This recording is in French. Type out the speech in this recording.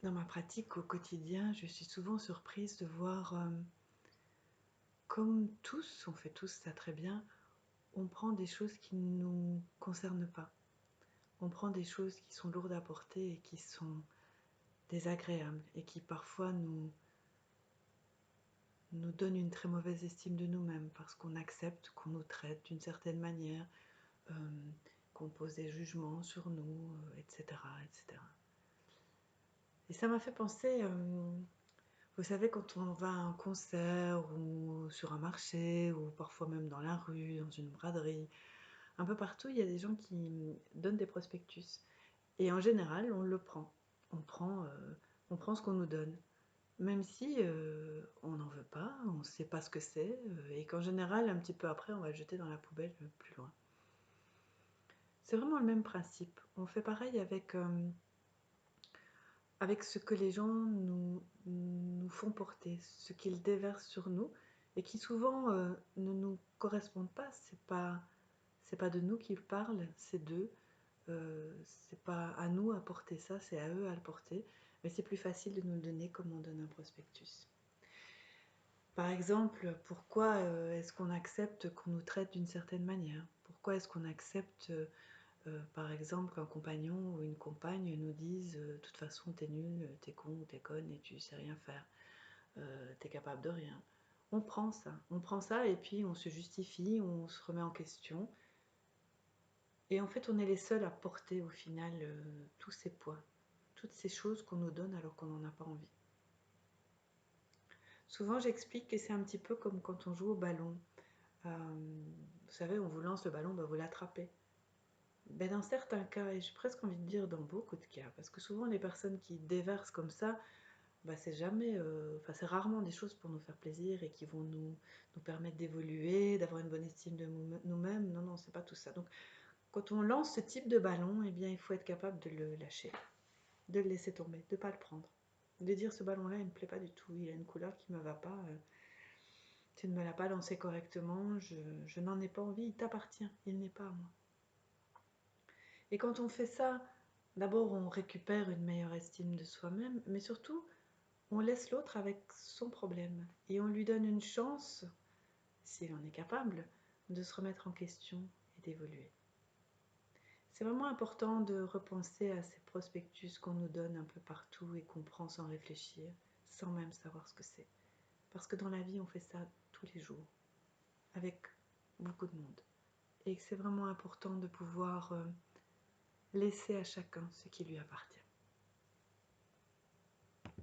Dans ma pratique au quotidien, je suis souvent surprise de voir comme tous, on fait tous ça très bien, on prend des choses qui ne nous concernent pas. On prend des choses qui sont lourdes à porter et qui sont désagréables et qui parfois nous donnent une très mauvaise estime de nous-mêmes parce qu'on accepte qu'on nous traite d'une certaine manière, euh, qu'on pose des jugements sur nous, etc., etc. Et ça m'a fait penser, vous savez, quand on va à un concert ou sur un marché ou parfois même dans la rue, dans une braderie, un peu partout, il y a des gens qui donnent des prospectus. Et en général, on le prend. On prend, euh, on prend ce qu'on nous donne. Même si on n'en veut pas, on ne sait pas ce que c'est, et qu'en général, un petit peu après, on va le jeter dans la poubelle plus loin. C'est vraiment le même principe. On fait pareil avec ce que les gens nous font porter, ce qu'ils déversent sur nous, et qui souvent ne nous correspondent pas. C'est pas de nous qu'ils parlent, c'est d'eux. C'est pas à nous à porter ça, c'est à eux à le porter. Mais c'est plus facile de nous le donner comme on donne un prospectus. Par exemple, pourquoi est-ce qu'on accepte qu'on nous traite d'une certaine manière? Pourquoi est-ce qu'on accepte par exemple, qu'un compagnon ou une compagne nous dise de toute façon, t'es nul, t'es con ou t'es conne et tu sais rien faire, t'es capable de rien. On prend ça et puis on se justifie, on se remet en question. Et en fait, on est les seuls à porter au final tous ces poids, toutes ces choses qu'on nous donne alors qu'on n'en a pas envie. Souvent, j'explique que c'est un petit peu comme quand on joue au ballon. Vous savez, on vous lance le ballon, ben vous l'attrapez. Ben dans certains cas, et j'ai presque envie de dire dans beaucoup de cas, parce que souvent les personnes qui déversent comme ça, bah c'est jamais, enfin c'est rarement des choses pour nous faire plaisir et qui vont nous permettre d'évoluer, d'avoir une bonne estime de nous-mêmes. Non, non, c'est pas tout ça. Donc quand on lance ce type de ballon, eh bien il faut être capable de le lâcher, de le laisser tomber, de ne pas le prendre. De dire ce ballon-là, il ne me plaît pas du tout, il a une couleur qui ne me va pas, tu ne me l'as pas lancé correctement, je n'en ai pas envie, il t'appartient, il n'est pas à moi. Et quand on fait ça, d'abord on récupère une meilleure estime de soi-même, mais surtout on laisse l'autre avec son problème et on lui donne une chance, s'il en est capable, de se remettre en question et d'évoluer. C'est vraiment important de repenser à ces prospectus qu'on nous donne un peu partout et qu'on prend sans réfléchir, sans même savoir ce que c'est. Parce que dans la vie, on fait ça tous les jours, avec beaucoup de monde. Et que c'est vraiment important de pouvoir laisser à chacun ce qui lui appartient.